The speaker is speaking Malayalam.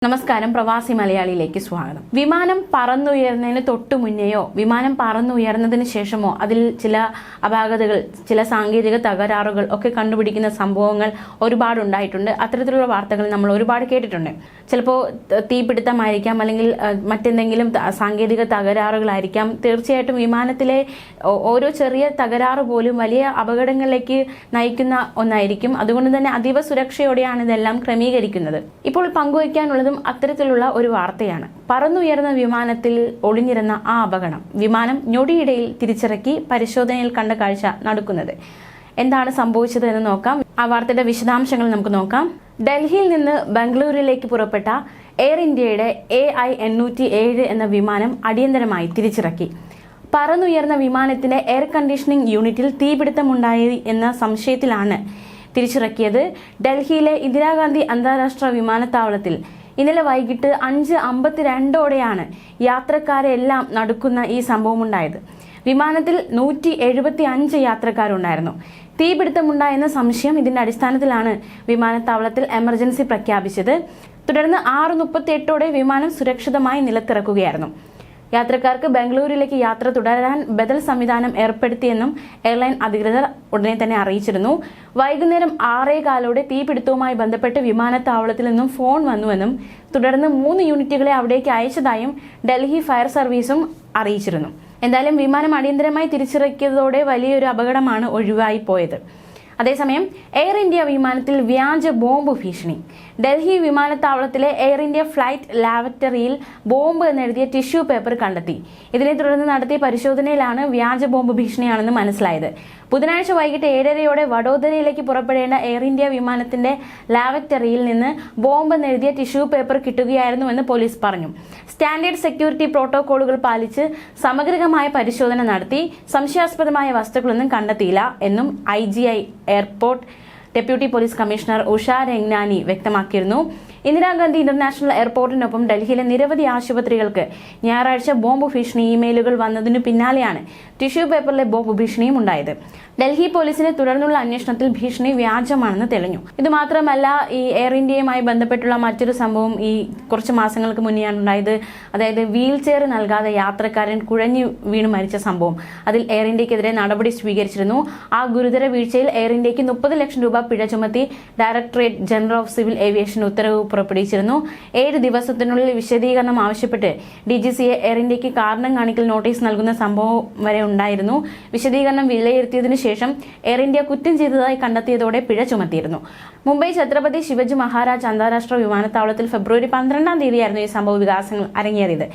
നമസ്കാരം, പ്രവാസി മലയാളിയിലേക്ക് സ്വാഗതം. വിമാനം പറന്നുയർന്നതിന് തൊട്ടു മുന്നെയോ വിമാനം പറന്നുയർന്നതിന് ശേഷമോ അതിൽ ചില അപാകതകൾ, ചില സാങ്കേതിക തകരാറുകൾ ഒക്കെ കണ്ടുപിടിക്കുന്ന സംഭവങ്ങൾ ഒരുപാടുണ്ടായിട്ടുണ്ട്. അത്തരത്തിലുള്ള വാർത്തകൾ നമ്മൾ ഒരുപാട് കേട്ടിട്ടുണ്ട്. ചിലപ്പോൾ തീപിടുത്തമായിരിക്കാം, അല്ലെങ്കിൽ മറ്റെന്തെങ്കിലും സാങ്കേതിക തകരാറുകളായിരിക്കാം. തീർച്ചയായിട്ടും വിമാനത്തിലെ ഓരോ ചെറിയ തകരാറ് പോലും വലിയ അപകടങ്ങളിലേക്ക് നയിക്കുന്ന ഒന്നായിരിക്കും. അതുകൊണ്ട് തന്നെ അതീവ സുരക്ഷയോടെയാണ് ഇതെല്ലാം ക്രമീകരിക്കുന്നത്. ഇപ്പോൾ പങ്കുവയ്ക്കാനുള്ളത് അത്തരത്തിലുള്ള ഒരു വാർത്തയാണ്. പറന്നുയർന്ന വിമാനത്തിൽ ഒളിഞ്ഞിരുന്ന ആ അപകടം. വിമാനം ഞൊടിയിടയിൽ തിരിച്ചിറക്കി പരിശോധനയിൽ കണ്ട കാഴ്ച നടക്കുന്നത്. എന്താണ് സംഭവിച്ചത് എന്ന് നോക്കാം. ആ വാർത്തയുടെ വിശദാംശങ്ങൾ നമുക്ക് നോക്കാം. ഡൽഹിയിൽ നിന്ന് ബംഗളൂരുവിലേക്ക് പുറപ്പെട്ട എയർ ഇന്ത്യയുടെ AI-807 എന്ന വിമാനം അടിയന്തരമായി തിരിച്ചിറക്കി. പറന്നുയർന്ന വിമാനത്തിന്റെ എയർ കണ്ടീഷനിംഗ് യൂണിറ്റിൽ തീപിടുത്തമുണ്ടായി എന്ന സംശയത്തിലാണ് തിരിച്ചിറക്കിയത്. ഡൽഹിയിലെ ഇന്ദിരാഗാന്ധി അന്താരാഷ്ട്ര വിമാനത്താവളത്തിൽ ഇന്നലെ വൈകിട്ട് 5:52 യാത്രക്കാരെല്ലാം നടുക്കുന്ന ഈ സംഭവമുണ്ടായത്. വിമാനത്തിൽ 175 യാത്രക്കാരുണ്ടായിരുന്നു. തീപിടുത്തമുണ്ടായെന്ന സംശയം. ഇതിന്റെ അടിസ്ഥാനത്തിലാണ് വിമാനത്താവളത്തിൽ എമർജൻസി പ്രഖ്യാപിച്ചത്. തുടർന്ന് 6:38 വിമാനം സുരക്ഷിതമായി നിലത്തിറക്കുകയായിരുന്നു. യാത്രക്കാർക്ക് ബംഗളൂരുവിലേക്ക് യാത്ര തുടരാൻ ബദൽ സംവിധാനം ഏർപ്പെടുത്തിയെന്നും എയർലൈൻ അധികൃതർ ഉടനെ തന്നെ അറിയിച്ചിരുന്നു. വൈകുന്നേരം 6:15 തീപിടുത്തവുമായി ബന്ധപ്പെട്ട് വിമാനത്താവളത്തിൽ നിന്നും ഫോൺ വന്നുവെന്നും തുടർന്ന് 3 യൂണിറ്റുകളെ അവിടേക്ക് അയച്ചതായും ഡൽഹി ഫയർ സർവീസും അറിയിച്ചിരുന്നു. എന്തായാലും വിമാനം അടിയന്തരമായി തിരിച്ചിറക്കിയതോടെ വലിയൊരു അപകടമാണ് ഒഴിവായി പോയത്. അതേസമയം എയർ ഇന്ത്യ വിമാനത്തിൽ വ്യാജ ബോംബ് ഭീഷണി. ഡൽഹി വിമാനത്താവളത്തിലെ എയർ ഇന്ത്യ ഫ്ലൈറ്റ് ലാബറട്ടറിയിൽ ബോംബ് എന്നെഴുതിയ ടിഷ്യൂ പേപ്പർ കണ്ടെത്തി. ഇതിനെ തുടർന്ന് നടത്തിയ പരിശോധനയിലാണ് വ്യാജ ബോംബ് ഭീഷണിയാണെന്ന് മനസ്സിലായത്. ബുധനാഴ്ച വൈകിട്ട് 7:30 വഡോദരയിലേക്ക് പുറപ്പെടേണ്ട എയർ ഇന്ത്യ വിമാനത്തിന്റെ ലാബറട്ടറിയിൽ നിന്ന് ബോംബ് എന്നെഴുതിയ ടിഷ്യൂ പേപ്പർ കിട്ടുകയായിരുന്നുവെന്ന് പോലീസ് പറഞ്ഞു. സ്റ്റാൻഡേർഡ് സെക്യൂരിറ്റി പ്രോട്ടോകോളുകൾ പാലിച്ച് സമഗ്രമായ പരിശോധന നടത്തി. സംശയാസ്പദമായ വസ്തുക്കളൊന്നും കണ്ടെത്തിയില്ല എന്നും IGI airport deputy police commissioner Usha രംഗ്നാനി വ്യക്തമാക്കിയിരുന്നു. ഇന്ദിരാഗാന്ധി ഇന്റർനാഷണൽ എയർപോർട്ടിനൊപ്പം ഡൽഹിയിലെ നിരവധി ആശുപത്രികൾക്ക് ഞായറാഴ്ച ബോംബ് ഭീഷണി ഇമെയിലുകൾ വന്നതിനു പിന്നാലെയാണ് ടിഷ്യൂ പേപ്പറിലെ ബോംബ് ഭീഷണിയും ഉണ്ടായത്. ഡൽഹി പോലീസിനെ തുടർന്നുള്ള അന്വേഷണത്തിൽ ഭീഷണി വ്യാജമാണെന്ന് തെളിഞ്ഞു. ഇതുമാത്രമല്ല, ഈ എയർ ഇന്ത്യയുമായി ബന്ധപ്പെട്ടുള്ള മറ്റൊരു സംഭവം ഈ കുറച്ച് മാസങ്ങൾക്ക് മുന്നെയാണ് ഉണ്ടായത്. അതായത് വീൽ ചെയർ നൽകാതെ യാത്രക്കാരൻ കുഴഞ്ഞു വീണ് മരിച്ച സംഭവം. അതിൽ എയർ ഇന്ത്യക്കെതിരെ നടപടി സ്വീകരിച്ചിരുന്നു. ആ ഗുരുതര വീഴ്ചയിൽ എയർ ഇന്ത്യക്ക് 30 ലക്ഷം രൂപ പിഴ ചുമത്തി directorate general of civil aviation ഉത്തരവ് പുറപ്പെടുവിച്ചിരുന്നു. 7 ദിവസത്തിനുള്ളിൽ വിശദീകരണം ആവശ്യപ്പെട്ട് DGCA എയർ ഇന്ത്യക്ക് കാരണം കാണിക്കൽ നോട്ടീസ് നൽകുന്ന സംഭവം വരെ ഉണ്ടായിരുന്നു. വിശദീകരണം വിലയിരുത്തിയതിനു ശേഷം എയർ ഇന്ത്യ കുറ്റം ചെയ്തതായി കണ്ടെത്തിയതോടെ പിഴ ചുമത്തിയിരുന്നു. മുംബൈ ഛത്രപതി ശിവജി മഹാരാജ് അന്താരാഷ്ട്ര വിമാനത്താവളത്തിൽ ഫെബ്രുവരി 12 ഈ സംഭവ വികാസങ്ങൾ അരങ്ങേറിയത്.